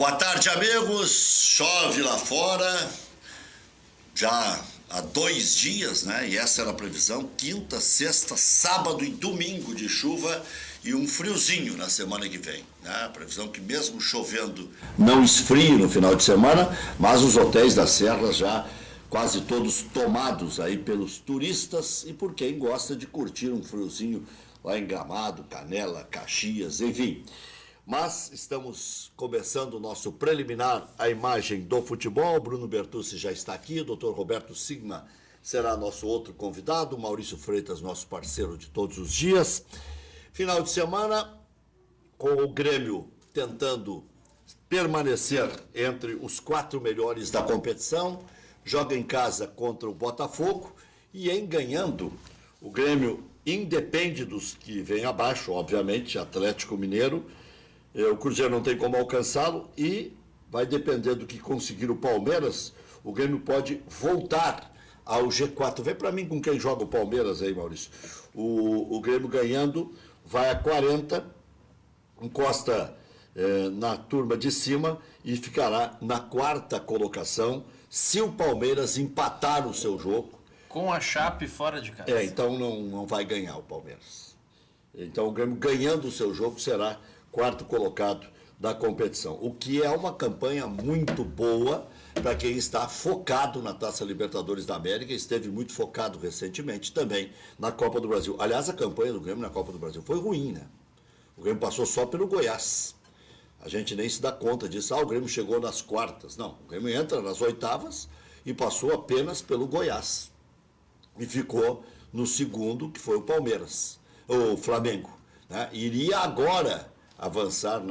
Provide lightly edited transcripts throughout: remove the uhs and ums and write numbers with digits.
Boa tarde, amigos. Chove lá fora, já há 2 dias, né? E essa era a previsão: quinta, sexta, sábado e domingo de chuva e um friozinho na semana que vem, né? A previsão que mesmo chovendo não esfrie no final de semana, mas os hotéis da Serra já quase todos tomados aí pelos turistas e por quem gosta de curtir um friozinho lá em Gramado, Canela, Caxias, enfim. Mas estamos começando o nosso preliminar à imagem do futebol. Bruno Bertucci já está aqui, o Dr. Roberto Sigma será nosso outro convidado, Maurício Freitas, nosso parceiro de todos os dias. Final de semana, com o Grêmio tentando permanecer entre os 4 melhores da competição, joga em casa contra o Botafogo e em ganhando, o Grêmio independe dos que vêm abaixo, obviamente, Atlético Mineiro. O Cruzeiro não tem como alcançá-lo e vai depender do que conseguir o Palmeiras. O Grêmio pode voltar ao G4. Vê para mim com quem joga o Palmeiras aí, Maurício. O Grêmio ganhando vai a 40, encosta na turma de cima e ficará na 4ª colocação se o Palmeiras empatar o seu jogo. Com a Chape fora de casa. Então não vai ganhar o Palmeiras. Então o Grêmio ganhando o seu jogo será 4º colocado da competição, o que é uma campanha muito boa para quem está focado na Taça Libertadores da América, esteve muito focado recentemente também na Copa do Brasil. Aliás, a campanha do Grêmio na Copa do Brasil foi ruim, né? O Grêmio passou só pelo Goiás. A gente nem se dá conta disso. O Grêmio chegou nas quartas. Não, o Grêmio entra nas oitavas e passou apenas pelo Goiás. E ficou no segundo, que foi o Palmeiras, o Flamengo, né? Iria agora avançar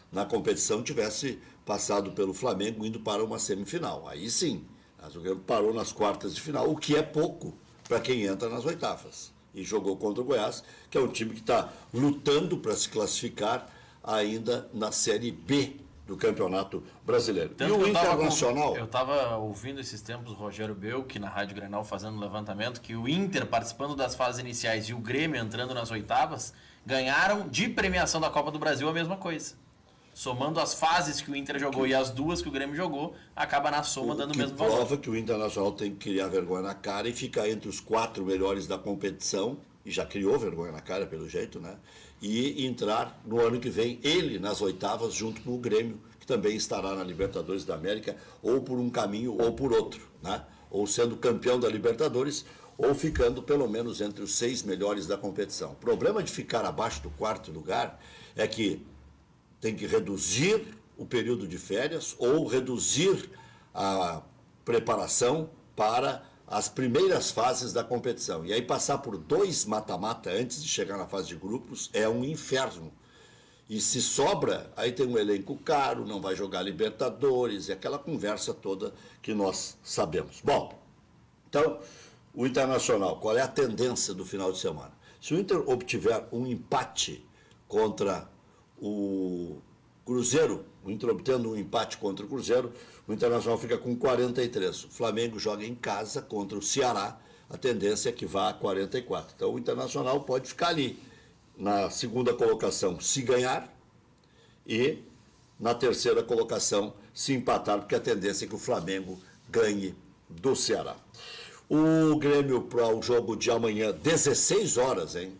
na competição, tivesse passado pelo Flamengo indo para uma semifinal. Aí sim, mas o Grêmio parou nas quartas de final, o que é pouco para quem entra nas oitavas. E jogou contra o Goiás, que é um time que está lutando para se classificar ainda na Série B do Campeonato Brasileiro. Tanto e o Internacional... Eu estava ouvindo esses tempos o Rogério Belk na Rádio Grenal fazendo um levantamento que o Inter participando das fases iniciais e o Grêmio entrando nas oitavas ganharam de premiação da Copa do Brasil a mesma coisa. Somando as fases que o Inter jogou e as 2 que o Grêmio jogou, acaba na soma dando o mesmo valor. Prova que o Internacional tem que criar vergonha na cara e ficar entre os 4 melhores da competição, e já criou vergonha na cara pelo jeito, né? E entrar no ano que vem, ele nas oitavas, junto com o Grêmio, que também estará na Libertadores da América, ou por um caminho ou por outro, né? Ou sendo campeão da Libertadores, ou ficando pelo menos entre os 6 melhores da competição. O problema de ficar abaixo do 4º lugar é que tem que reduzir o período de férias ou reduzir a preparação para as primeiras fases da competição. E aí passar por 2 mata-mata antes de chegar na fase de grupos é um inferno. E se sobra, aí tem um elenco caro, não vai jogar Libertadores, é aquela conversa toda que nós sabemos. Bom, então, o Internacional, qual é a tendência do final de semana? Se o Inter obtiver um empate contra o Cruzeiro, o Inter obtendo um empate contra o Cruzeiro, o Internacional fica com 43. O Flamengo joga em casa contra o Ceará, a tendência é que vá a 44. Então o Internacional pode ficar ali na 2ª colocação se ganhar e na 3ª colocação se empatar, porque a tendência é que o Flamengo ganhe do Ceará. O Grêmio para o jogo de amanhã, 16 horas, hein?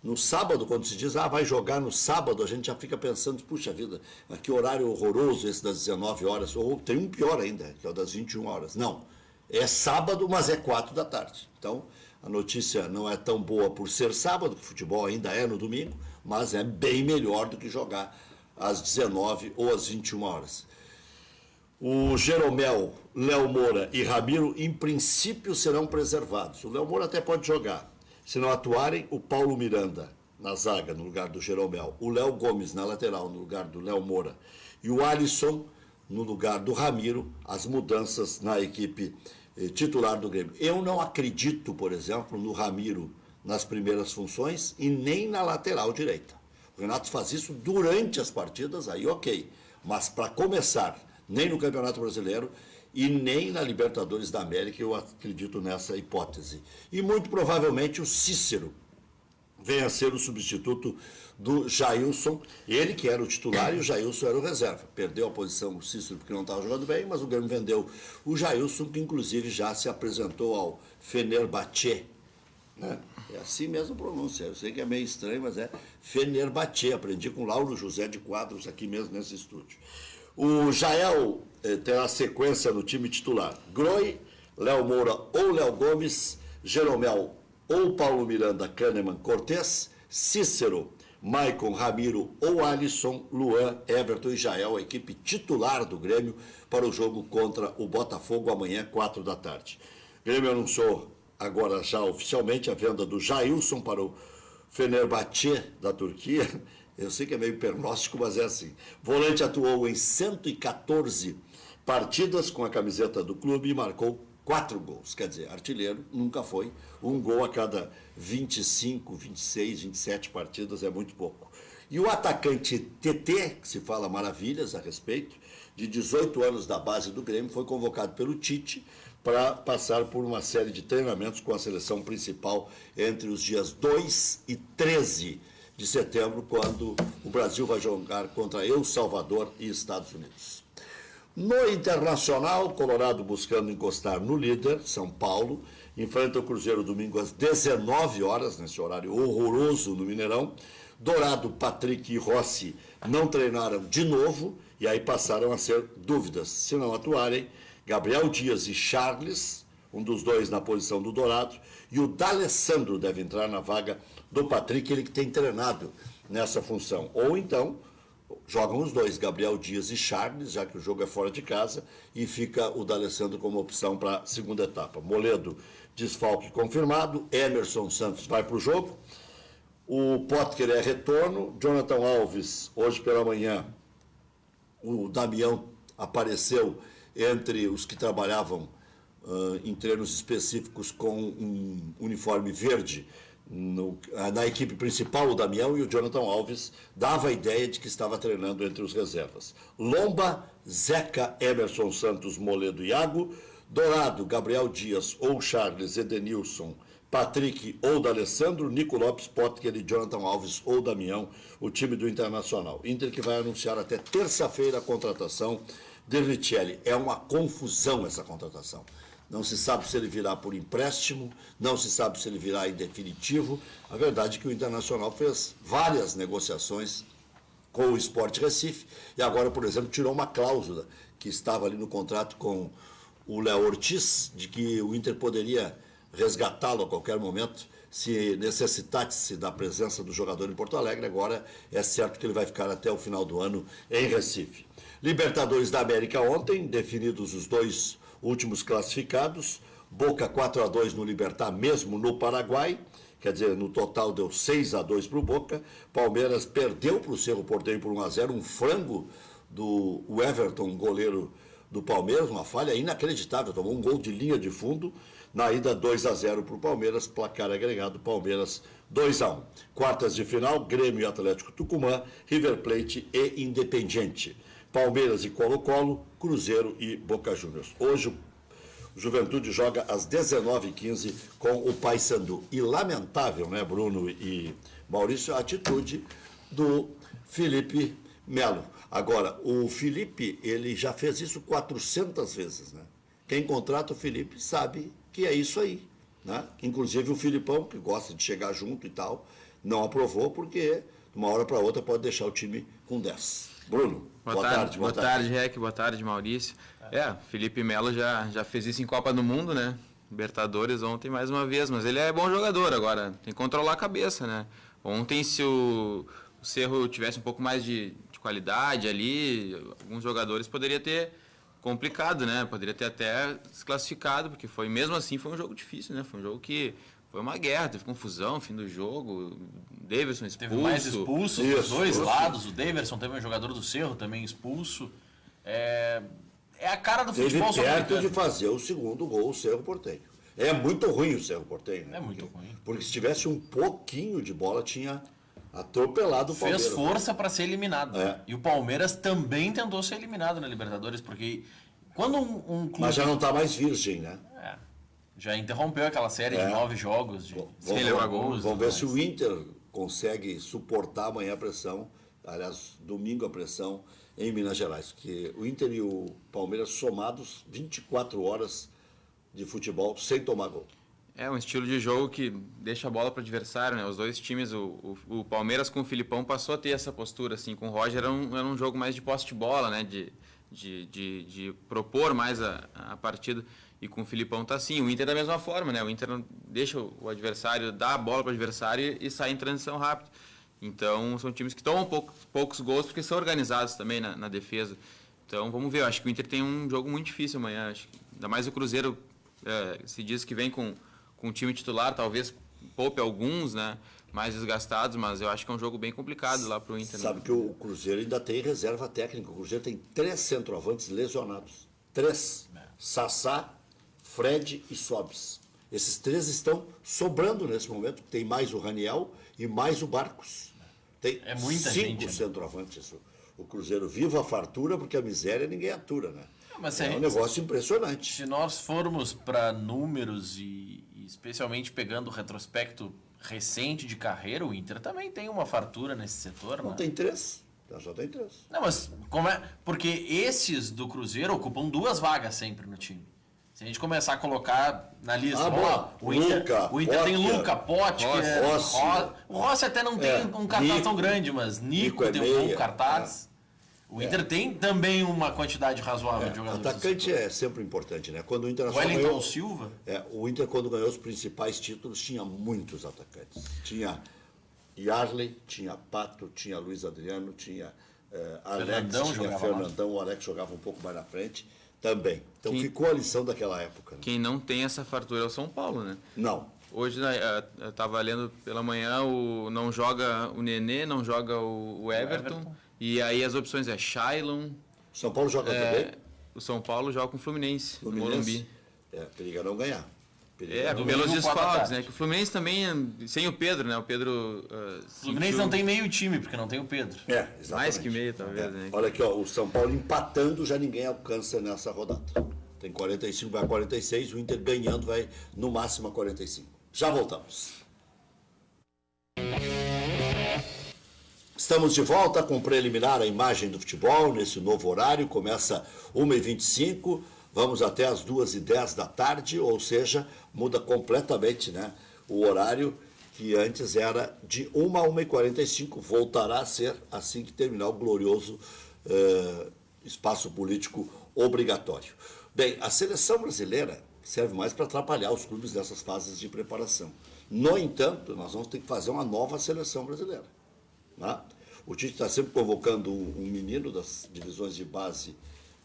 No sábado, quando se diz, vai jogar no sábado, a gente já fica pensando, puxa vida, mas que horário horroroso esse das 19 horas, ou tem um pior ainda, que é o das 21 horas. Não, é sábado, mas é 4 da tarde. Então, a notícia não é tão boa por ser sábado, que o futebol ainda é no domingo, mas é bem melhor do que jogar às 19 ou às 21 horas. O Jeromel, Léo Moura e Ramiro, em princípio, serão preservados. O Léo Moura até pode jogar. Se não atuarem, o Paulo Miranda na zaga, no lugar do Jeromel. O Léo Gomes na lateral, no lugar do Léo Moura. E o Alisson no lugar do Ramiro, as mudanças na equipe titular do Grêmio. Eu não acredito, por exemplo, no Ramiro nas primeiras funções e nem na lateral direita. O Renato faz isso durante as partidas, aí ok. Mas para começar, nem no Campeonato Brasileiro e nem na Libertadores da América eu acredito nessa hipótese. E muito provavelmente o Cícero venha a ser o substituto do Jailson, ele que era o titular e o Jailson era o reserva. Perdeu a posição o Cícero porque não estava jogando bem, mas o Grêmio vendeu o Jailson, que inclusive já se apresentou ao Fenerbahçe, né? É assim mesmo a pronúncia, eu sei que é meio estranho, mas é Fenerbahçe, aprendi com Lauro José de Quadros aqui mesmo nesse estúdio. O Jael terá sequência no time titular: Groi, Léo Moura ou Léo Gomes, Jeromel ou Paulo Miranda, Kahneman, Cortez, Cícero, Maicon, Ramiro ou Alisson, Luan, Everton e Jael, a equipe titular do Grêmio para o jogo contra o Botafogo amanhã, 4 da tarde. O Grêmio anunciou agora já oficialmente a venda do Jailson para o Fenerbahçe da Turquia. Eu sei que é meio pernóstico, mas é assim. Volante atuou em 114 partidas com a camiseta do clube e marcou 4 gols. Quer dizer, artilheiro nunca foi. Um gol a cada 25, 26, 27 partidas é muito pouco. E o atacante TT, que se fala maravilhas a respeito, de 18 anos da base do Grêmio, foi convocado pelo Tite para passar por uma série de treinamentos com a seleção principal entre os dias 2 e 13 de setembro, quando o Brasil vai jogar contra El Salvador e Estados Unidos. No Internacional, Colorado buscando encostar no líder, São Paulo, enfrenta o Cruzeiro domingo às 19 horas, nesse horário horroroso no Mineirão. Dourado, Patrick e Rossi não treinaram de novo e aí passaram a ser dúvidas. Se não atuarem, Gabriel Dias e Charles, um dos dois na posição do Dourado, e o D'Alessandro deve entrar na vaga do Patrick, ele que tem treinado nessa função. Ou então, jogam os dois, Gabriel Dias e Charles, já que o jogo é fora de casa, e fica o D'Alessandro como opção para a segunda etapa. Moledo, desfalque confirmado, Emerson Santos vai para o jogo, o Potker é retorno, Jonathan Alves, hoje pela manhã, o Damião apareceu entre os que trabalhavam em treinos específicos com um uniforme verde. Na equipe principal, o Damião, e o Jonathan Alves dava a ideia de que estava treinando entre os reservas. Lomba, Zeca, Emerson Santos, Moledo e Iago, Dourado, Gabriel Dias ou Charles, Edenilson, Patrick ou D'Alessandro, Nico Lopes, Potker e Jonathan Alves ou Damião, o time do Internacional. Inter que vai anunciar até terça-feira a contratação de Richelli. É uma confusão essa contratação. Não se sabe se ele virá por empréstimo, não se sabe se ele virá em definitivo. A verdade é que o Internacional fez várias negociações com o Sport Recife e agora, por exemplo, tirou uma cláusula que estava ali no contrato com o Léo Ortiz, de que o Inter poderia resgatá-lo a qualquer momento se necessitasse da presença do jogador em Porto Alegre. Agora é certo que ele vai ficar até o final do ano em Recife. Libertadores da América ontem, definidos os dois últimos classificados. Boca 4-2 no Libertad, mesmo no Paraguai, quer dizer, no total deu 6-2 para o Boca. Palmeiras perdeu para o Cerro Porteño por 1-0, um frango do Everton, goleiro do Palmeiras, uma falha inacreditável, tomou um gol de linha de fundo. Na ida 2-0 para o Palmeiras, placar agregado, Palmeiras 2-1. Quartas de final, Grêmio e Atlético Tucumã, River Plate e Independiente. Palmeiras e Colo-Colo, Cruzeiro e Boca Juniors. Hoje o Juventude joga às 19h15 com o Paysandu. E lamentável, né, Bruno e Maurício, a atitude do Felipe Melo. Agora, o Felipe, ele já fez isso 400 vezes, né? Quem contrata o Felipe sabe que é isso aí, né? Inclusive o Filipão, que gosta de chegar junto e tal, não aprovou porque de uma hora para outra pode deixar o time com 10. Bruno, boa tarde. Boa tarde, Rec, boa tarde, Maurício. Felipe Melo já fez isso em Copa do Mundo, né? Libertadores ontem mais uma vez, mas ele é bom jogador agora, tem que controlar a cabeça, né? Ontem, se o Cerro tivesse um pouco mais de qualidade ali, alguns jogadores poderia ter complicado, né? Poderia ter até se classificado, porque mesmo assim foi um jogo difícil, né? Foi um jogo que foi uma guerra, teve confusão, fim do jogo, Daverson expulso. Teve mais expulsos dos dois lados, o Daverson teve um jogador do Cerro também expulso. É a cara do futebol. Teve perto de fazer o segundo gol o Cerro Porteño. É muito ruim o Cerro Porteño, né? É muito ruim. Porque se tivesse um pouquinho de bola, tinha atropelado o Palmeiras. Fez força para ser eliminado. É. E o Palmeiras também tentou ser eliminado na Libertadores, porque quando um clube... Mas já não está mais virgem, né? Já interrompeu aquela série de 9 jogos de gols. Vamos ver se o Inter consegue suportar amanhã a pressão, aliás, domingo a pressão em Minas Gerais, porque o Inter e o Palmeiras somados 24 horas de futebol sem tomar gol. É um estilo de jogo que deixa a bola para o adversário, né? Os dois times, o Palmeiras com o Filipão passou a ter essa postura, assim, com o Roger era um jogo mais de posse de bola, né? De propor mais a partida, e com o Filipão tá assim. O Inter da mesma forma, né? O Inter não deixa o adversário dar a bola para o adversário e sai em transição rápida. Então são times que tomam poucos gols porque são organizados também na defesa. Então vamos ver, eu acho que o Inter tem um jogo muito difícil amanhã, ainda mais o Cruzeiro se diz que vem com o time titular, talvez poupe alguns, né, mais desgastados, mas eu acho que é um jogo bem complicado lá para o Inter. Sabe que o Cruzeiro ainda tem reserva técnica. O Cruzeiro tem 3 centroavantes lesionados. 3. Sassá, Fred e Sobis. Esses 3 estão sobrando nesse momento. Tem mais o Raniel e mais o Barcos. Tem muita 5 gente, né? centroavantes. O Cruzeiro viva a fartura, porque a miséria ninguém atura, né? Mas é um negócio impressionante. Se nós formos para números e especialmente pegando o retrospecto recente de carreira, o Inter também tem uma fartura nesse setor, Não né? tem 3, só tem 3. Não, mas como é? Porque esses do Cruzeiro ocupam 2 vagas sempre no time. Se a gente começar a colocar na lista, o Inter tem Luca, Potker, Rossi. O Rossi até não tem um cartaz tão grande, mas Nico tem um bom cartaz. O Inter tem também uma quantidade razoável de jogadores. Atacante é sempre importante, né? Quando o Internacional Wellington ganhou, Silva? O Inter, quando ganhou os principais títulos, tinha muitos atacantes. Tinha Yarley, tinha Pato, tinha Luiz Adriano, tinha Alex, Fernandão tinha Fernandão. O Alex jogava um pouco mais na frente também. Então ficou a lição daquela época. Né? Quem não tem essa fartura é o São Paulo, né? Não. Hoje eu estava lendo pela manhã, não joga o Nenê, não joga o Everton. E aí as opções é Shailon. São Paulo joga também? O São Paulo joga com o Fluminense, no Morumbi. Periga não ganhar. Pelos desfalques, né? Que o Fluminense também, sem o Pedro, né? O Pedro... O Fluminense não tem meio time, porque não tem o Pedro. Exatamente. Mais que meio, talvez, né? Olha aqui, o São Paulo empatando, já ninguém alcança nessa rodada. Tem 45, vai a 46, o Inter ganhando vai no máximo a 45. Já voltamos. Estamos de volta com o preliminar, a imagem do futebol, nesse novo horário, começa 1h25, vamos até as 2h10 da tarde, ou seja, muda completamente, né, o horário que antes era de 1 a 1h45, voltará a ser assim que terminar o glorioso espaço político obrigatório. Bem, a seleção brasileira serve mais para atrapalhar os clubes nessas fases de preparação. No entanto, nós vamos ter que fazer uma nova seleção brasileira. O Tite está sempre convocando um menino das divisões de base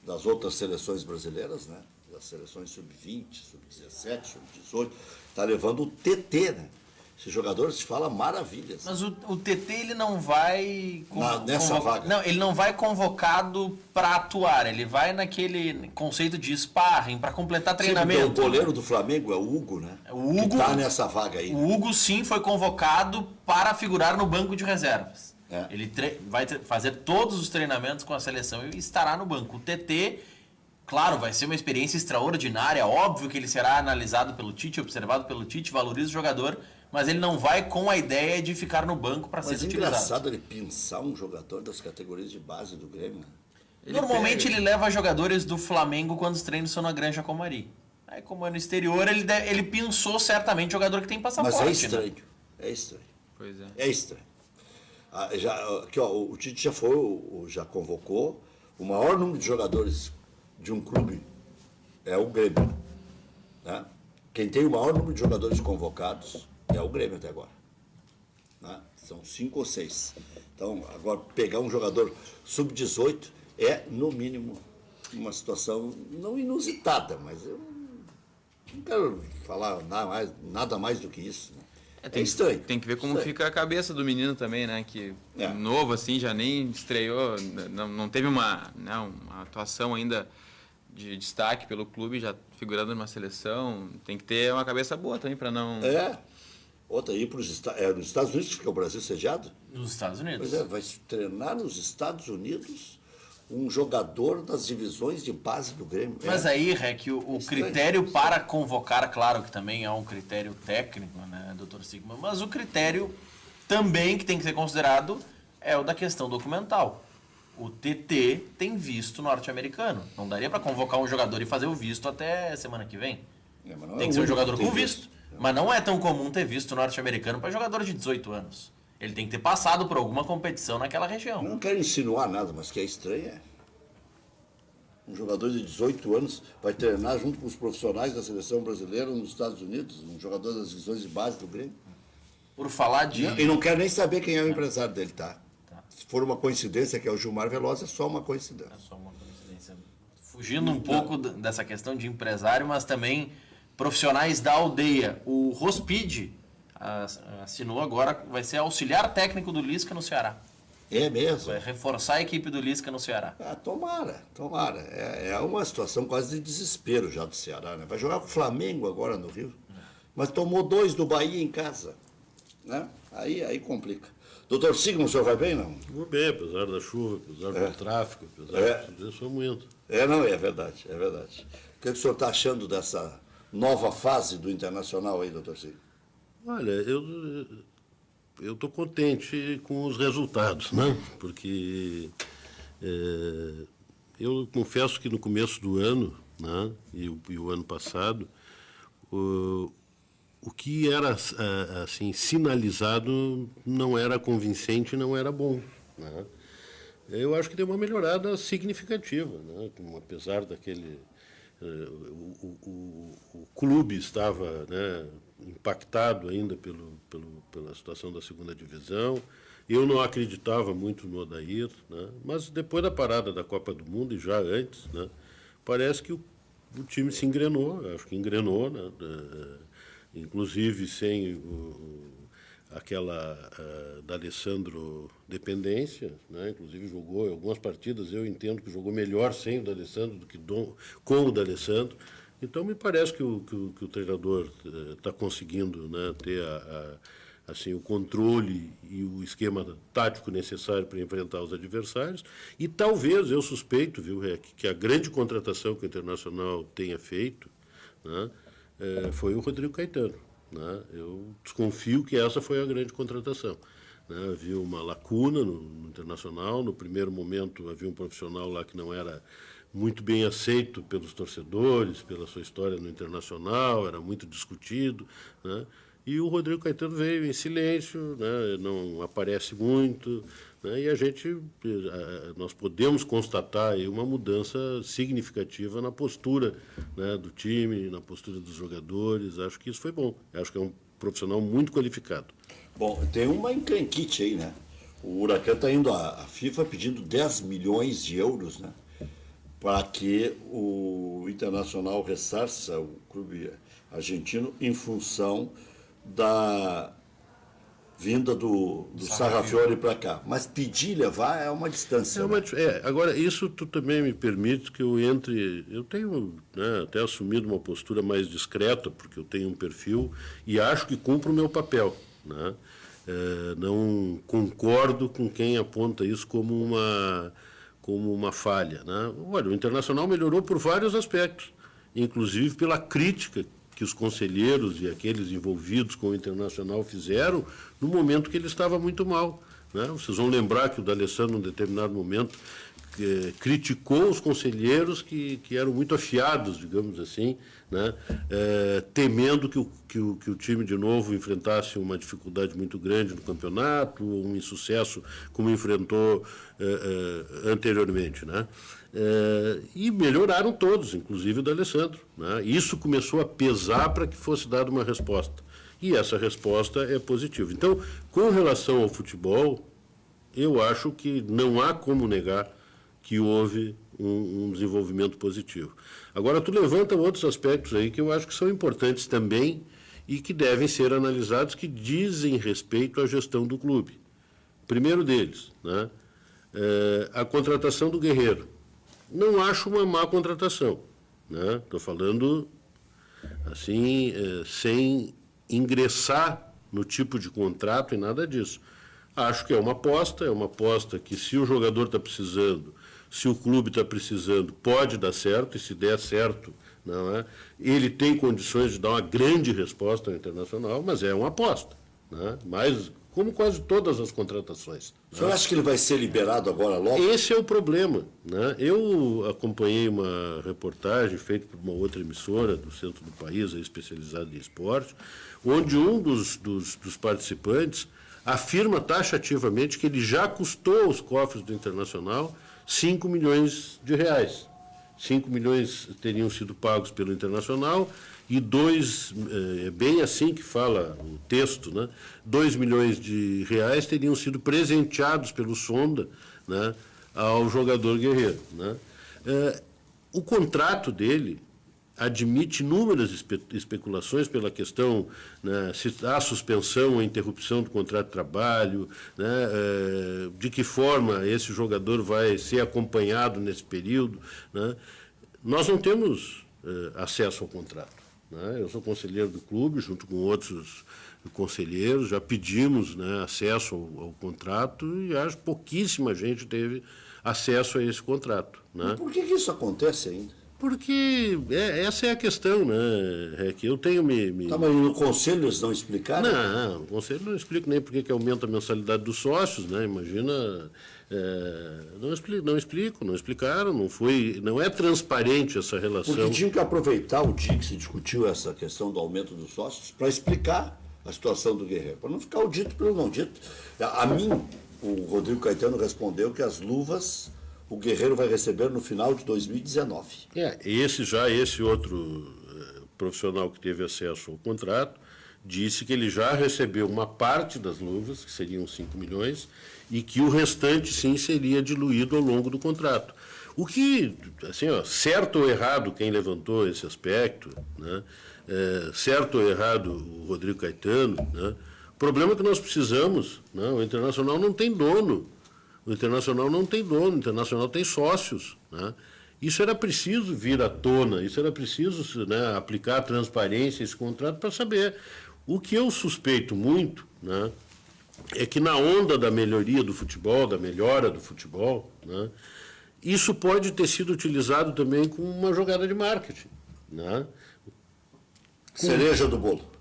das outras seleções brasileiras, né? Das seleções sub-20, sub-17, sub-18. Está levando o TT, né? Esse jogador se fala maravilhas. Mas o TT ele não vai nessa vaga. Não, ele não vai convocado para atuar. Ele vai naquele conceito de sparring para completar treinamento. O goleiro do Flamengo é o Hugo, né? O Hugo que está nessa vaga aí. O Hugo sim foi convocado para figurar no banco de reservas. Ele vai fazer todos os treinamentos com a seleção e estará no banco. O TT, claro, vai ser uma experiência extraordinária. Óbvio que ele será analisado pelo Tite, observado pelo Tite, valoriza o jogador, mas ele não vai com a ideia de ficar no banco para ser utilizado. Mas é engraçado ele pensar um jogador das categorias de base do Grêmio. Normalmente ele leva jogadores do Flamengo quando os treinos são na Granja Comari. Aí, como é no exterior, ele pensou certamente jogador que tem passaporte. Mas é estranho. Né? É estranho. Pois é. É estranho. Aqui, o Tite já convocou o maior número de jogadores de um clube é o Grêmio. Né? Quem tem o maior número de jogadores convocados é o Grêmio até agora. Né? São 5 ou 6. Então, agora, pegar um jogador sub-18 é, no mínimo, uma situação não inusitada, mas eu não quero falar nada mais do que isso. Né? É estranho. Tem que ver como fica a cabeça do menino também, né? Que novo, assim, já nem estreou, não teve uma atuação ainda de destaque pelo clube, já figurando numa seleção. Tem que ter uma cabeça boa também para não... Outra aí para nos Estados Unidos, que fica o Brasil sediado? Nos Estados Unidos. Pois vai treinar nos Estados Unidos um jogador das divisões de base do Grêmio. Mas aí, Rec, o critério para convocar, claro que também é um critério técnico, né, doutor Sigma, mas o critério também que tem que ser considerado é o da questão documental. O TT tem visto norte-americano. Não daria para convocar um jogador e fazer o visto até semana que vem. Tem que ser um jogador com visto. Mas não é tão comum ter visto norte-americano para jogador de 18 anos. Ele tem que ter passado por alguma competição naquela região. Eu não quero insinuar nada, mas que é estranho é. Um jogador de 18 anos vai treinar junto com os profissionais da seleção brasileira nos Estados Unidos, um jogador das divisões de base do Grêmio. Por falar de... E não quero nem saber quem é o empresário dele, tá? Se for uma coincidência que é o Gilmar Veloz, é só uma coincidência. É só uma coincidência. Fugindo um pouco dessa questão de empresário, mas também profissionais da aldeia. O Rospide assinou agora, vai ser auxiliar técnico do Lisca no Ceará. É mesmo? Vai reforçar a equipe do Lisca no Ceará. Tomara. É uma situação quase de desespero já do Ceará, né? Vai jogar com o Flamengo agora no Rio. Mas tomou 2 do Bahia em casa. Né? Aí complica. Doutor Sigma, o senhor vai bem, não? Vou bem, apesar da chuva, apesar do tráfico, apesar de tudo isso, eu muito. Não, é verdade. O que o senhor está achando dessa nova fase do Internacional aí, doutor Sigma? Olha, eu estou contente com os resultados, né? Porque eu confesso que no começo do ano, né, e o ano passado, o que era assim sinalizado não era convincente, não era bom, né? Eu acho que deu uma melhorada significativa, né? Apesar daquele o clube estava, né, impactado ainda pela situação da segunda divisão. Eu não acreditava muito no Odair, né? Mas depois da parada da Copa do Mundo e já antes, né, parece que o time se engrenou, acho que engrenou, né? Inclusive sem aquela D'Alessandro dependência, né? Inclusive jogou em algumas partidas, eu entendo que jogou melhor sem o D'Alessandro do que com o D'Alessandro. Então me parece que o treinador está conseguindo, né, ter assim, o controle e o esquema tático necessário para enfrentar os adversários. E talvez, eu suspeito, viu, Rec, que a grande contratação que o Internacional tenha feito, né, foi o Rodrigo Caetano, né? Eu desconfio que essa foi a grande contratação, né? Havia uma lacuna no Internacional. No primeiro momento havia um profissional lá que não era muito bem aceito pelos torcedores, pela sua história no Internacional, era muito discutido, né? E o Rodrigo Caetano veio em silêncio, né? Não aparece muito, né? E nós podemos constatar aí uma mudança significativa na postura, né, do time, na postura dos jogadores. Acho que isso foi bom. Acho que é um profissional muito qualificado. Bom, tem uma encrenquite aí, né? O Huracan está indo à FIFA pedindo 10 milhões de euros, né, para que o Internacional ressarça o clube argentino em função da vinda do Sarrafiore para cá. Mas pedir levar é uma distância. Agora, isso tu também me permite que eu entre... Eu tenho, né, até assumido uma postura mais discreta, porque eu tenho um perfil e acho que cumpro o meu papel, né? Não concordo com quem aponta isso como uma falha, né? Olha, o Internacional melhorou por vários aspectos, inclusive pela crítica que os conselheiros e aqueles envolvidos com o Internacional fizeram no momento que ele estava muito mal, né? Vocês vão lembrar que o D'Alessandro, em um determinado momento, criticou os conselheiros que eram muito afiados, digamos assim, né? Temendo que o time de novo enfrentasse uma dificuldade muito grande no campeonato, um insucesso como enfrentou anteriormente, né? E melhoraram todos, inclusive o D'Alessandro, né? Isso começou a pesar para que fosse dada uma resposta. E essa resposta é positiva. Então, com relação ao futebol, eu acho que não há como negar que houve um desenvolvimento positivo. Agora, tu levanta outros aspectos aí que eu acho que são importantes também e que devem ser analisados, que dizem respeito à gestão do clube. Primeiro deles, né, a contratação do Guerreiro. Não acho uma má contratação, né? Estou falando assim, sem ingressar no tipo de contrato e nada disso. Acho que é uma aposta que se o jogador está precisando, se o clube está precisando, pode dar certo, e se der certo, não é? Ele tem condições de dar uma grande resposta ao Internacional, mas é uma aposta, né? Mas, como quase todas as contratações. O senhor acha que ele vai ser liberado agora logo? Esse é o problema, né? Eu acompanhei uma reportagem feita por uma outra emissora do centro do país, especializada em esporte, onde um dos participantes afirma taxativamente que ele já custou aos cofres do Internacional 5 milhões de reais. 5 milhões teriam sido pagos pelo Internacional e 2, é bem assim que fala o texto, né? 2 milhões de reais teriam sido presenteados pelo Sonda, né, ao jogador Guerreiro, né? O contrato dele admite inúmeras especulações pela questão, né, se há suspensão ou interrupção do contrato de trabalho, né, de que forma esse jogador vai ser acompanhado nesse período, né? Nós não temos acesso ao contrato, né? Eu sou conselheiro do clube, junto com outros conselheiros, já pedimos, né, acesso ao contrato e acho que pouquíssima gente teve acesso a esse contrato, né? Mas por que isso acontece ainda? Porque essa é a questão, né? É que eu tenho me... Tá, mas no conselho eles não explicaram? Não, o conselho não explica nem por que aumenta a mensalidade dos sócios, né? Imagina, não explicaram, não é transparente essa relação. Porque tinham que aproveitar o dia que se discutiu essa questão do aumento dos sócios para explicar a situação do Guerreiro, para não ficar o dito pelo não dito. A mim, o Rodrigo Caetano respondeu que as luvas o Guerreiro vai receber no final de 2019. Esse outro profissional que teve acesso ao contrato disse que ele já recebeu uma parte das luvas, que seriam 5 milhões, e que o restante, sim, seria diluído ao longo do contrato. O que, assim, certo ou errado quem levantou esse aspecto, né? Certo ou errado o Rodrigo Caetano, né? O problema é que nós precisamos, né? O Internacional não tem dono. O Internacional não tem dono, o Internacional tem sócios, né? Isso era preciso vir à tona, isso era preciso, né, aplicar transparência a esse contrato para saber. O que eu suspeito muito, né, é que na onda da melhoria do futebol, da melhora do futebol, né, isso pode ter sido utilizado também como uma jogada de marketing, né? Cereja do bolo.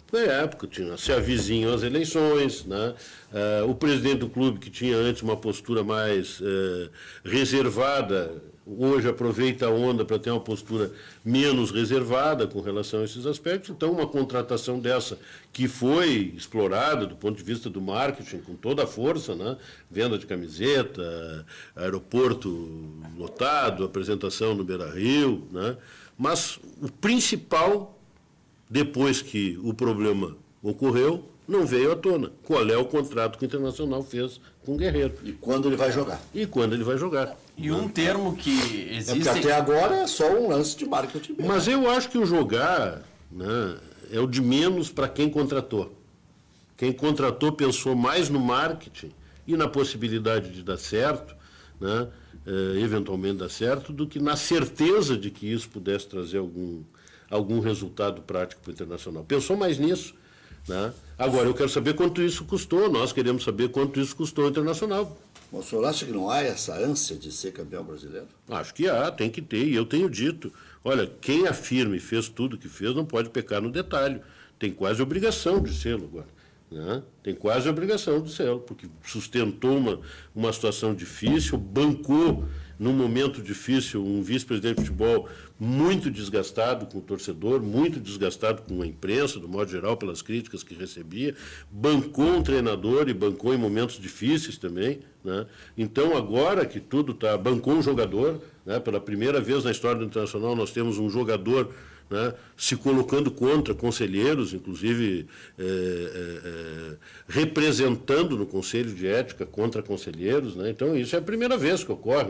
Porque se avizinham as eleições, né? O presidente do clube, que tinha antes uma postura mais reservada, hoje aproveita a onda para ter uma postura menos reservada com relação a esses aspectos. Então, uma contratação dessa que foi explorada do ponto de vista do marketing com toda a força, né? Venda de camiseta, aeroporto lotado, apresentação no Beira-Rio, né? Mas o principal, depois que o problema ocorreu, não veio à tona. Qual é o contrato que o Internacional fez com o Guerreiro? E quando ele vai jogar? E um termo que existe... Porque até agora é só um lance de marketing. Mas eu acho que o jogar, né, é o de menos para quem contratou. Quem contratou pensou mais no marketing e na possibilidade de dar certo, né, eventualmente dar certo, do que na certeza de que isso pudesse trazer algum resultado prático para o Internacional. Pensou mais nisso, né? Agora, eu quero saber quanto isso custou, nós queremos saber quanto isso custou ao Internacional. O senhor acha que não há essa ânsia de ser campeão brasileiro? Acho que há, tem que ter, e eu tenho dito, olha, quem afirma e fez tudo o que fez não pode pecar no detalhe, tem quase obrigação de sê-lo agora, né? Tem quase obrigação de sê-lo, porque sustentou uma situação difícil, bancou num momento difícil um vice-presidente de futebol muito desgastado com o torcedor, muito desgastado com a imprensa, do modo geral, pelas críticas que recebia, bancou um treinador e bancou em momentos difíceis também, né? Então, agora que tudo está... Bancou um jogador, né? Pela primeira vez na história do Internacional nós temos um jogador, né, se colocando contra conselheiros, inclusive representando no Conselho de Ética contra conselheiros, né? Então, isso é a primeira vez que ocorre,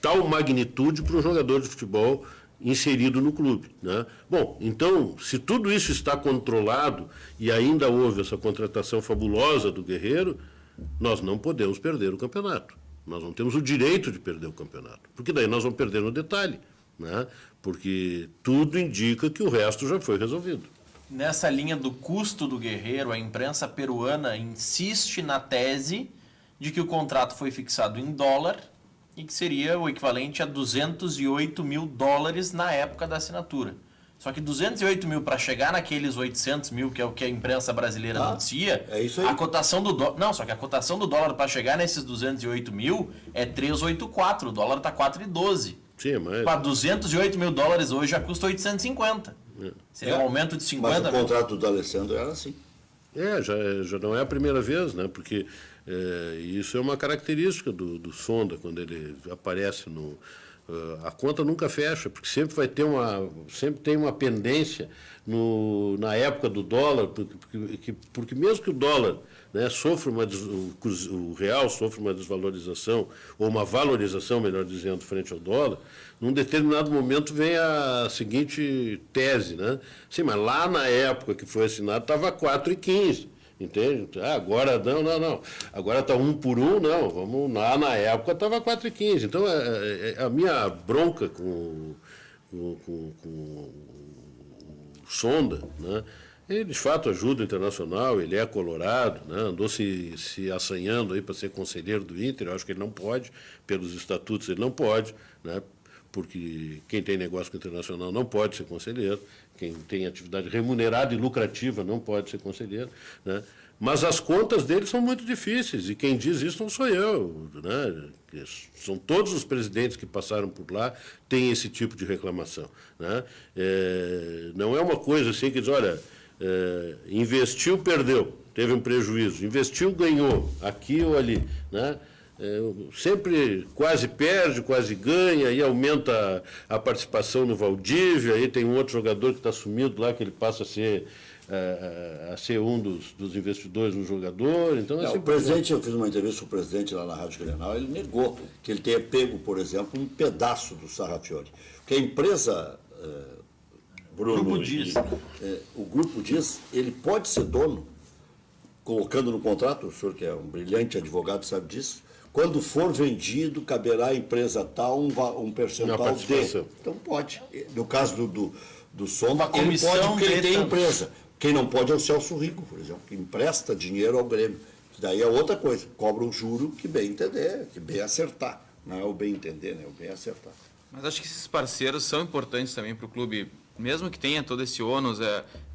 tal magnitude para um jogador de futebol inserido no clube, né? Bom, então, se tudo isso está controlado e ainda houve essa contratação fabulosa do Guerreiro, nós não podemos perder o campeonato. Nós não temos o direito de perder o campeonato, porque daí nós vamos perder no detalhe, né? Porque tudo indica que o resto já foi resolvido. Nessa linha do custo do Guerreiro, a imprensa peruana insiste na tese de que o contrato foi fixado em dólar e que seria o equivalente a 208 mil dólares na época da assinatura. Só que 208 mil para chegar naqueles 800 mil, que é o que a imprensa brasileira anuncia, é isso aí. a cotação do dólar... Não, só que a cotação do dólar para chegar nesses 208 mil é 384, o dólar está 4,12. Sim, mas... Para 208 mil dólares hoje já custa 850. Seria um aumento de 50 Mas o mil. contrato do Alessandro era assim. Já não é a primeira vez, né? Porque isso é uma característica do Sonda, quando ele aparece no... a conta nunca fecha, porque sempre tem uma pendência na época do dólar, porque mesmo que o dólar, né, o real sofre uma desvalorização, ou uma valorização, melhor dizendo, frente ao dólar, num determinado momento vem a seguinte tese, né? Sim, mas lá na época que foi assinado estava 4,15. Entende? Agora não. Agora está 1 por 1, não. Vamos lá na época estava 4,15. Então a minha bronca com o Sonda, né? Ele de fato ajuda o Internacional, ele é colorado, né? Andou se assanhando aí para ser conselheiro do Inter. Eu acho que ele não pode, pelos estatutos ele não pode, né? Porque quem tem negócio com o Internacional não pode ser conselheiro, quem tem atividade remunerada e lucrativa não pode ser conselheiro, né? Mas as contas dele são muito difíceis, e quem diz isso não sou eu, né? São todos os presidentes que passaram por lá têm esse tipo de reclamação, né? Não é uma coisa assim que diz, olha, investiu, perdeu, teve um prejuízo, investiu, ganhou, aqui ou ali, né? Sempre quase perde, quase ganha, aí aumenta a participação no Valdívia, aí tem um outro jogador que está sumido lá, que ele passa a ser um dos investidores no jogador. Então, o presidente, eu fiz uma entrevista com o presidente lá na Rádio Grenal, ele negou que ele tenha pego, por exemplo, um pedaço do Sarrafiori. Porque a empresa, Bruno, o Grupo Diz, ele pode ser dono, colocando no contrato, o senhor que é um brilhante advogado sabe disso, quando for vendido, caberá à empresa tal um percentual de... Então pode. No caso do Sonda, ele pode porque ele tem empresa. Quem não pode é o Celso Rico, por exemplo, que empresta dinheiro ao Grêmio. Daí é outra coisa. Cobra um juro que bem entender, que bem acertar. Não é o bem entender, né? É o bem acertar. Mas acho que esses parceiros são importantes também para o clube. Mesmo que tenha todo esse ônus,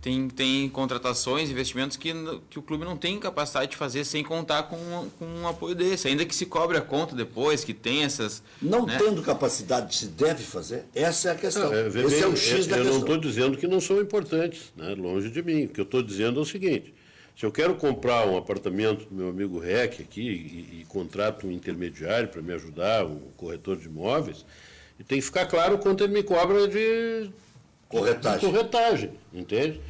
tem contratações, investimentos que o clube não tem capacidade de fazer sem contar com um apoio desse, ainda que se cobre a conta depois, que tem essas... Não, né? Tendo capacidade, se deve fazer, essa é a questão. Esse é o X da questão. Eu não estou dizendo que não são importantes, né? Longe de mim. O que eu estou dizendo é o seguinte, se eu quero comprar um apartamento do meu amigo Rec aqui e contrato um intermediário para me ajudar, um corretor de imóveis, e tem que ficar claro quanto ele me cobra de corretagem, entende?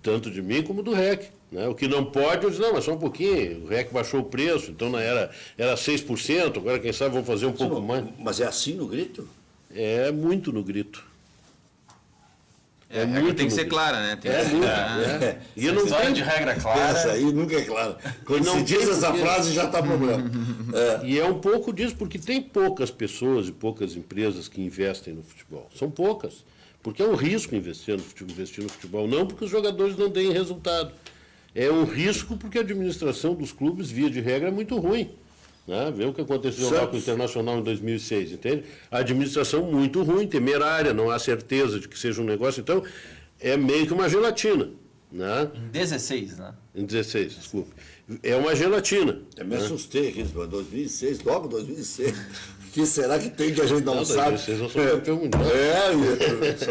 Tanto de mim como do REC. Né? O que não pode, eu disse, não, mas só um pouquinho, o REC baixou o preço, então era 6%, agora quem sabe vão fazer um pouco mais. Mas é assim no grito? É muito no grito. Muito tem que ser clara, né? Tem E eu não tenho de regra clara. Essa aí nunca é clara. Quando não se diz essa frase, já está problema. E é um pouco disso, porque tem poucas pessoas e poucas empresas que investem no futebol. São poucas. Porque é um risco investir no futebol, não porque os jogadores não deem resultado. É um risco porque a administração dos clubes, via de regra, é muito ruim. Né? Vê o que aconteceu lá com o Internacional em 2006, entende? A administração muito ruim, temerária, não há certeza de que seja um negócio. Então, é meio que uma gelatina. Né? Em 16, né? Em 16, desculpe. É uma gelatina. Eu me assustei aqui, 2006, logo 2006. O que será que tem que a gente não sabe? 2006 eu sou campeão mundial.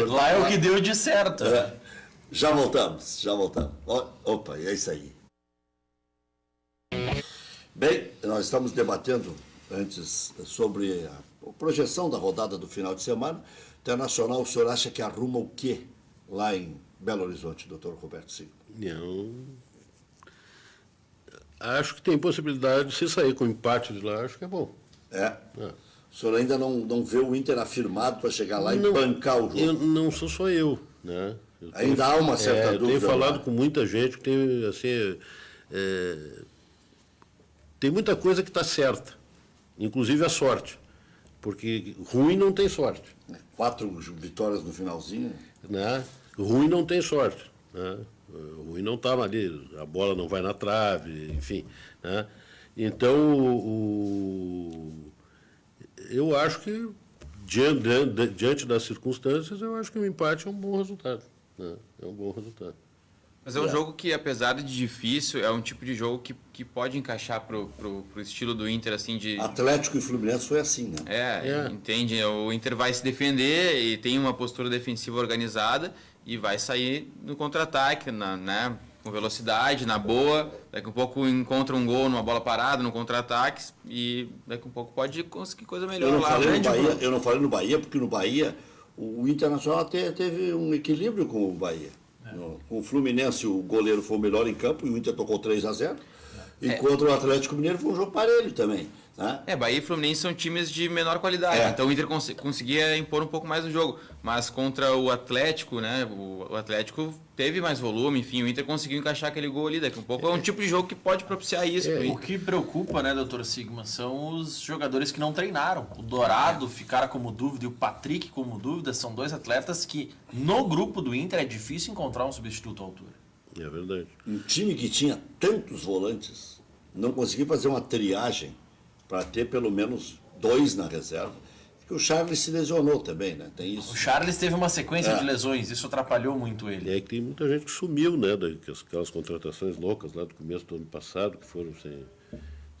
Lá é o que deu de certo. Já voltamos. Opa, é isso aí. Bem, nós estamos debatendo antes sobre a projeção da rodada do final de semana. Internacional, o senhor acha que arruma o quê lá em Belo Horizonte, doutor Roberto Silva? Não. Acho que tem possibilidade de se sair com empate de lá, acho que é bom. O senhor ainda não vê o Inter afirmado para chegar lá e bancar o jogo? Não sou só eu, né? Ainda há uma certa dúvida. Eu tenho falado com muita gente que tem, assim, tem muita coisa que está certa, inclusive a sorte, porque ruim não tem sorte. 4 vitórias no finalzinho. Né? Ruim não tem sorte. né? O ruim não estava ali, a bola não vai na trave, enfim, né? Então, eu acho que, diante das circunstâncias, eu acho que o empate é um bom resultado, né? É um bom resultado. Mas é um jogo que, apesar de difícil, é um tipo de jogo que pode encaixar pro estilo do Inter, assim, de... Atlético e Fluminense foi assim, né? Entende? O Inter vai se defender e tem uma postura defensiva organizada e vai sair no contra-ataque, né? Com velocidade, na boa. Daqui a pouco encontra um gol numa bola parada, no contra-ataque, e daqui a pouco pode conseguir coisa melhor lá. Eu não falei no Bahia, porque no Bahia o Internacional até teve um equilíbrio com o Bahia. Com o Fluminense, o goleiro foi o melhor em campo e o Inter tocou 3-0. E contra o Atlético Mineiro foi um jogo parelho também. Né? Bahia e Fluminense são times de menor qualidade, então o Inter conseguia impor um pouco mais no jogo, mas contra o Atlético, né, o Atlético teve mais volume, enfim, o Inter conseguiu encaixar aquele gol ali, daqui a um pouco é um tipo de jogo que pode propiciar isso. O que preocupa, né, doutor Sigma, são os jogadores que não treinaram. O Dourado ficara como dúvida e o Patrick como dúvida, são dois atletas que no grupo do Inter é difícil encontrar um substituto à altura. É verdade. Um time que tinha tantos volantes não conseguiu fazer uma triagem para ter pelo menos 2 na reserva. Porque o Charles se lesionou também, né? Tem isso. O Charles teve uma sequência de lesões, isso atrapalhou muito ele. E aí tem muita gente que sumiu, né? Aquelas contratações loucas lá do começo do ano passado, que foram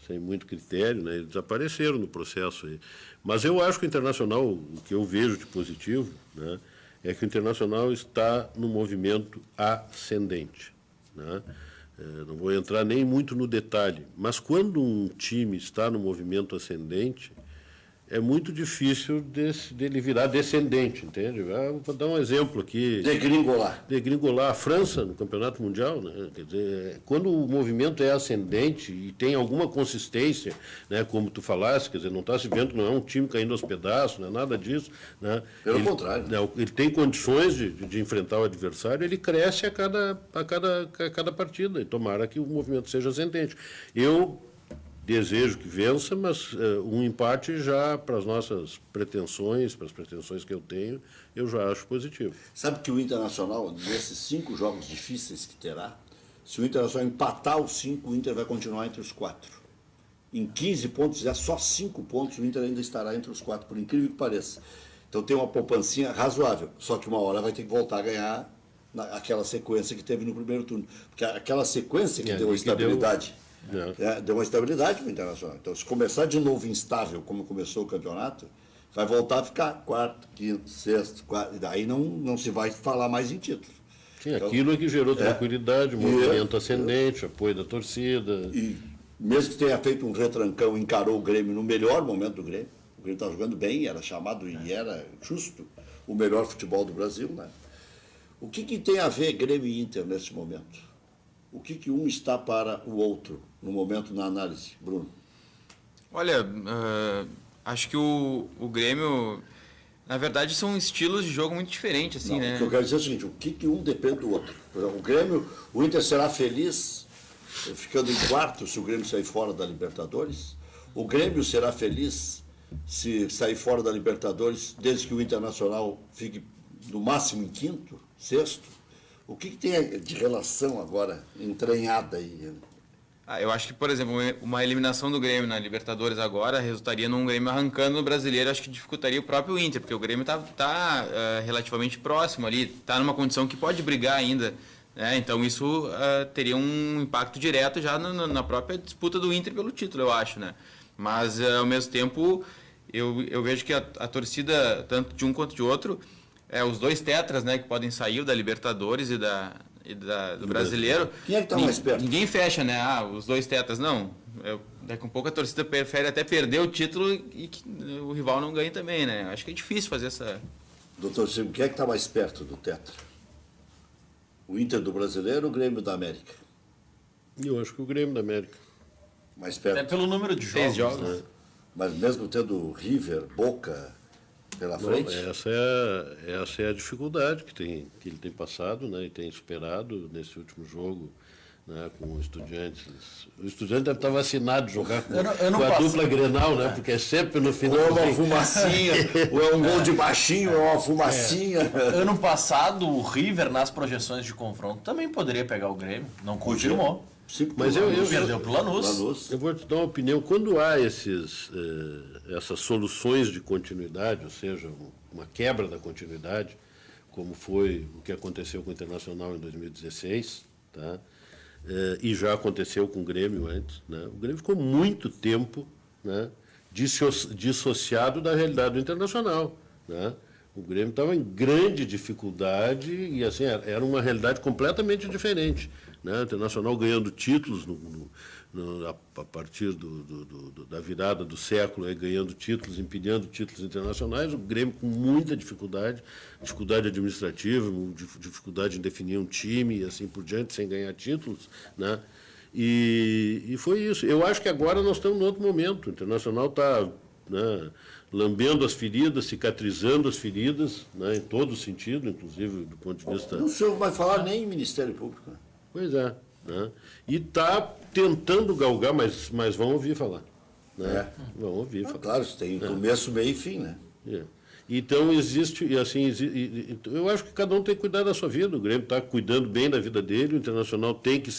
sem muito critério, né? Eles desapareceram no processo aí. Mas eu acho que o Internacional, o que eu vejo de positivo, né, é que o Internacional está no movimento ascendente, né? Não vou entrar nem muito no detalhe, mas quando um time está no movimento ascendente, é muito difícil dele virar descendente, entende? Vou dar um exemplo aqui. Degringolar. A França no Campeonato Mundial, né? Quer dizer, quando o movimento é ascendente e tem alguma consistência, né, como tu falaste, quer dizer, não está se vendo, não é um time caindo aos pedaços, não é nada disso. Né? Pelo contrário. Ele tem condições de enfrentar o adversário, ele cresce a cada partida, e tomara que o movimento seja ascendente. Eu desejo que vença, mas um empate já, para as nossas pretensões, para as pretensões que eu tenho, eu já acho positivo. Sabe que o Internacional, nesses 5 jogos difíceis que terá, se o Internacional empatar os 5, o Inter vai continuar entre os 4. Em 15 pontos, já só 5 pontos, o Inter ainda estará entre os 4, por incrível que pareça. Então tem uma poupancinha razoável, só que uma hora vai ter que voltar a ganhar aquela sequência que teve no primeiro turno. Porque aquela sequência que deu a estabilidade... Deu uma estabilidade para o Internacional. Então, se começar de novo instável, como começou o campeonato, vai voltar a ficar 4º, 5º, 6º, 4º, e daí não se vai falar mais em título. Sim, então, aquilo é que gerou tranquilidade, movimento ascendente, apoio da torcida. E mesmo que tenha feito um retrancão, encarou o Grêmio no melhor momento do Grêmio. O Grêmio estava jogando bem, era chamado e era justo o melhor futebol do Brasil. Né? O que tem a ver Grêmio e Inter nesse momento? O que um está para o outro no momento na análise, Bruno? Olha, acho que o Grêmio, na verdade, são estilos de jogo muito diferentes, assim, né? O que eu quero dizer é o seguinte, o que um depende do outro. Por exemplo, o Grêmio, o Inter será feliz ficando em 4º se o Grêmio sair fora da Libertadores? O Grêmio será feliz se sair fora da Libertadores desde que o Internacional fique no máximo em 5º, 6º? O que tem de relação agora entranhada aí? Eu acho que, por exemplo, uma eliminação do Grêmio na Libertadores agora resultaria num Grêmio arrancando no Brasileiro, acho que dificultaria o próprio Inter, porque o Grêmio está relativamente próximo ali, está numa condição que pode brigar ainda, né? Então isso teria um impacto direto já na própria disputa do Inter pelo título, eu acho, né? Mas, ao mesmo tempo, eu vejo que a torcida, tanto de um quanto de outro, os 2 tetras, né, que podem sair, da Libertadores e do Brasileiro. Quem é que está mais perto? Ninguém fecha, né? Os 2 tetras, não. Daqui a pouco a torcida prefere até perder o título e que o rival não ganhe também, né? Acho que é difícil fazer essa... Doutor Silvio, quem é que está mais perto do tetra? O Inter do Brasileiro ou o Grêmio da América? Eu acho que o Grêmio da América. Mais perto. É pelo número de 6 jogos. jogos. Né? Mas mesmo tendo River, Boca pela frente? Essa é a dificuldade que ele tem passado, né, e tem superado nesse último jogo né, com o Estudiantes. O Estudiante deve estar vacinado jogar com a passo. dupla Grenal, né? Porque é sempre no final. Ou é uma fumacinha, ou é um gol de baixinho, ou é uma fumacinha. Ano passado, o River, nas projeções de confronto, também poderia pegar o Grêmio. Não confirmou. Mas eu Perdeu pro Lanús. Eu vou te dar uma opinião. Quando há essas soluções de continuidade, ou seja, uma quebra da continuidade, como foi o que aconteceu com o Internacional em 2016, tá? E já aconteceu com o Grêmio antes, né? O Grêmio ficou muito tempo, né, dissociado da realidade do Internacional, né? O Grêmio estava em grande dificuldade e assim era uma realidade completamente diferente, né? O Internacional ganhando títulos a partir da virada do século, ganhando títulos, empilhando títulos internacionais, o Grêmio com muita dificuldade administrativa, dificuldade em definir um time e assim por diante, sem ganhar títulos, né? E foi isso. Eu acho que agora nós estamos em outro momento. O Internacional está, né, lambendo as feridas, cicatrizando as feridas, né, em todo sentido, inclusive do ponto de vista... Não sei o que vai falar nem em Ministério Público. Pois é. Né? E está tentando galgar, mas vão ouvir falar. Né? Vão ouvir falar. Claro, isso tem começo, meio e fim, né? Então existe, e assim, eu acho que cada um tem que cuidar da sua vida. O Grêmio está cuidando bem da vida dele, o Internacional tem que...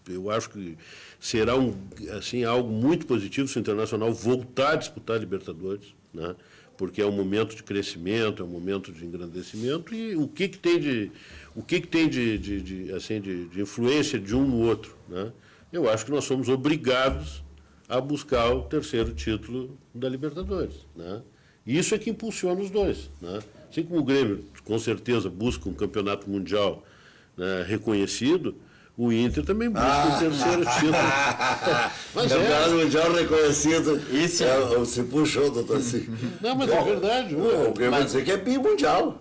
Eu acho que será algo muito positivo se o Internacional voltar a disputar a Libertadores, né? Porque é um momento de crescimento, é um momento de engrandecimento, e o que tem de influência de um no outro, né? Eu acho que nós somos obrigados a buscar o terceiro título da Libertadores, né? Isso é que impulsiona os dois, né? Assim como o Grêmio, com certeza, busca um campeonato mundial, né, reconhecido, o Inter também busca o terceiro título. Mas campeonato mundial reconhecido. Isso você puxou, doutor. Assim. Não, mas é verdade. O Grêmio vai dizer que é bimundial.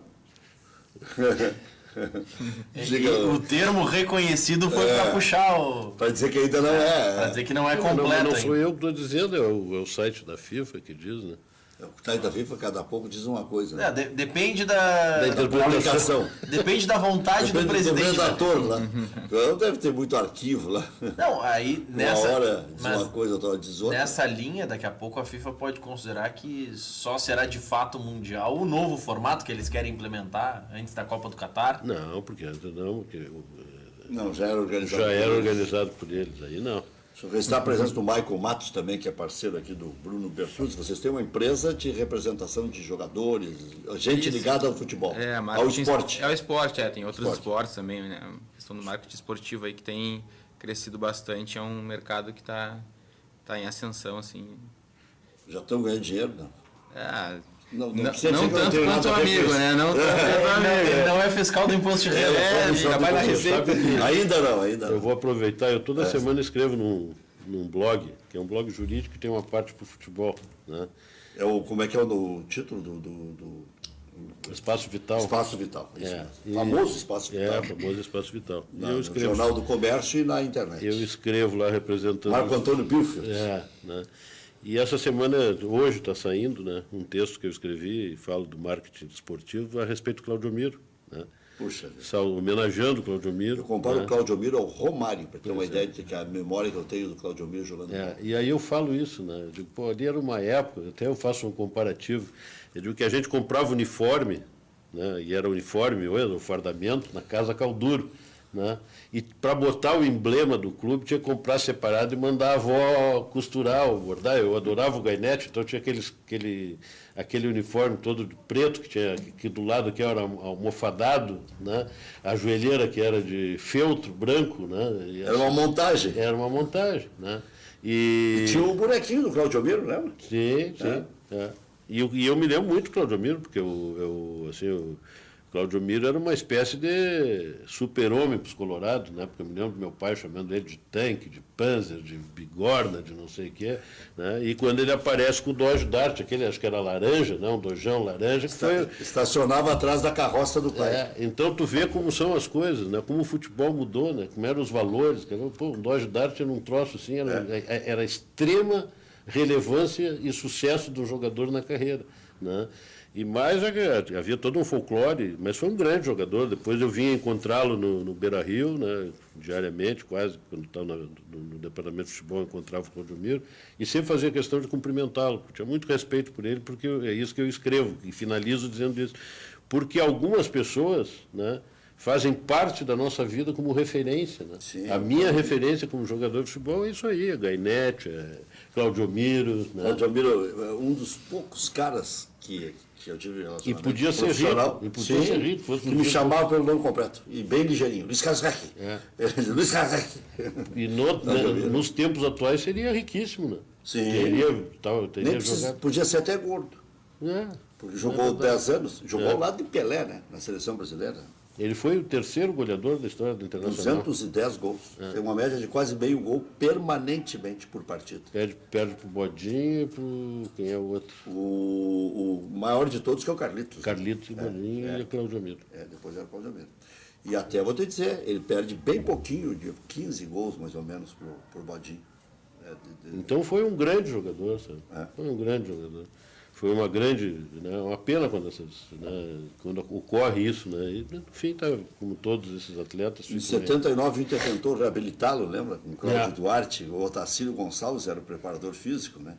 O termo reconhecido foi para puxar o... Para dizer que ainda não é. Para dizer que não é completo. Não sou eu que estou dizendo, é o site da FIFA que diz, né? O site da FIFA, cada pouco, diz uma coisa. Né? Depende da interpretação. Depende da vontade do presidente. Do redator lá. Não deve ter muito arquivo lá. Não, aí nessa... Uma hora diz uma coisa, outra hora diz outra. Nessa linha, daqui a pouco a FIFA pode considerar que só será de fato mundial o novo formato que eles querem implementar antes da Copa do Catar. Não, porque já era organizado. Já era organizado por eles, aí não. Deixa eu registrar a presença do Michael Matos também, que é parceiro aqui do Bruno Bertuzzi. Vocês têm uma empresa de representação de jogadores, gente ligada ao futebol, ao esporte. É o esporte, tem outros esportes também, né? A questão do marketing esportivo aí que tem crescido bastante, é um mercado que está em ascensão, assim. Já estão ganhando dinheiro, não? Não tanto quanto o amigo, né? Não tanto quanto o amigo. Ele não é fiscal do imposto de renda. Trabalha na Receita. Ainda não. Eu vou aproveitar, eu toda semana escrevo num blog, que é um blog jurídico que tem uma parte para o futebol, né? Como é que é o título do Espaço Vital. Espaço Vital. Famoso Espaço Vital. Famoso Espaço Vital. No Jornal do Comércio e na internet. Eu escrevo lá representando... Marco Antônio Bilfield. Né? E essa semana, hoje está saindo, né, um texto que eu escrevi e falo do marketing esportivo a respeito do Claudio Miro, né? Puxa. Homenageando o Claudio Miro. Eu comparo o Claudio Miro ao Romário, para ter uma ideia de que a memória que eu tenho do Claudio Miro jogando. E aí eu falo isso, né? Eu digo, ali era uma época, até eu faço um comparativo, eu digo que a gente comprava uniforme, né, e era uniforme, o fardamento, na Casa Calduro, né? E para botar o emblema do clube tinha que comprar separado e mandar a avó costurar ou bordar. Eu adorava o gainete, então tinha aquele uniforme todo de preto que tinha aqui do lado, que era almofadado, né? A joelheira que era de feltro branco, né? Era uma montagem. Era uma montagem, né? E tinha o bonequinho do Claudio Miro, lembra? Sim. E eu me lembro muito do Claudio Miro, porque Claudio Miro era uma espécie de super-homem para os colorados, né? Porque eu me lembro do meu pai chamando ele de tanque, de panzer, de bigorna, de não sei o quê, né? E quando ele aparece com o Dodge Dart, aquele acho que era laranja, né? Um dojão laranja. Estacionava atrás da carroça do pai. Então tu vê como são as coisas, né? Como o futebol mudou, né? Como eram os valores. Um Dodge Dart era um troço assim, era extrema relevância e sucesso do jogador na carreira, né? E mais havia todo um folclore, mas foi um grande jogador. Depois eu vinha encontrá-lo no Beira-Rio, né, diariamente, quase, quando estava no departamento de futebol, eu encontrava o Claudemiro, e sempre fazia questão de cumprimentá-lo. Tinha muito respeito por ele, porque é isso que eu escrevo, e finalizo dizendo isso. Porque algumas pessoas, né, fazem parte da nossa vida como referência, né? Sim, a minha referência como jogador de futebol é isso aí, é Gainete, Claudemiro. Né? Claudemiro é um dos poucos caras que eu tive relacionamento E podia ser profissional. rico, e podia ser rico, fosse que me chamava pelo nome completo, e bem ligeirinho, Luiz Carlos Reck. Luiz Carlos Reck. E nos tempos atuais seria riquíssimo, né? Sim. Teria jogado. Podia ser até gordo, porque jogou 10 anos, jogou ao lado de Pelé, né, na seleção brasileira. Ele foi o terceiro goleador da história do Internacional. 210 gols. Tem uma média de quase meio gol permanentemente por partida. Perde para o Bodinho e para quem é o outro? O maior de todos que é o Carlitos. Carlitos e Bodinho e o Claudemiro. Depois era o Claudemiro. E até vou te dizer, ele perde bem pouquinho, de 15 gols mais ou menos por Bodinho. Então foi um grande jogador, sabe? Foi um grande jogador. Foi uma grande, né, uma pena quando ocorre isso, né? E, no fim, tá, como todos esses atletas. Em 79, o Inter tentou reabilitá-lo, lembra? Com Cláudio Duarte, o Otacílio Gonçalves era o preparador físico, né? O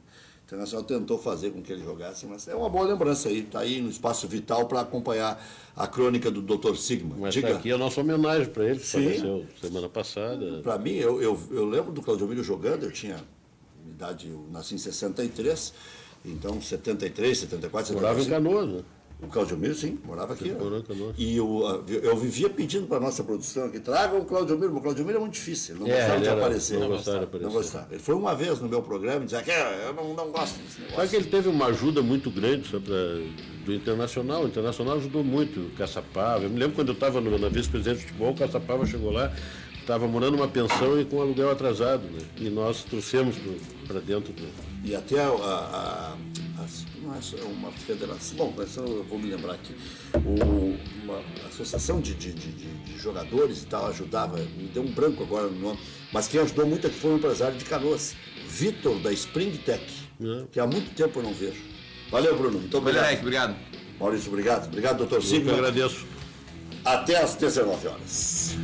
Internacional tentou fazer com que ele jogasse, mas é uma boa lembrança aí, está aí no Espaço Vital para acompanhar a crônica do Dr. Sigma. Mas está aqui a nossa homenagem para ele, que faleceu semana passada. Para mim, eu lembro do Claudemiro jogando, eu tinha idade, eu nasci em 63. Então, 73, 74, 75. Morava em Canoas, né? O Claudemiro, sim, morava aqui. Morou em Canoas. E eu vivia pedindo para a nossa produção que traga o Claudemiro, mas o Claudemiro é muito difícil, ele não gostava de aparecer. Não gostava de aparecer. Não gostava. Ele foi uma vez no meu programa e dizia que eu não gosto desse negócio. Sabe que ele teve uma ajuda muito grande do Internacional. O Internacional ajudou muito, o Caçapava. Eu me lembro quando eu estava na vice-presidente de futebol, o Caçapava chegou lá, estava morando numa pensão e com aluguel atrasado, né? E nós trouxemos para dentro do... E até uma federação, bom, eu vou me lembrar aqui, uma associação de jogadores e tal ajudava, me deu um branco agora no nome, mas quem ajudou muito aqui foi um empresário de Canoas, Vitor, da Spring Tech, que há muito tempo eu não vejo. Valeu, Bruno, muito obrigado. Obrigado. Maurício, obrigado. Obrigado, doutor Sigma. Eu que agradeço. Até às 19 horas.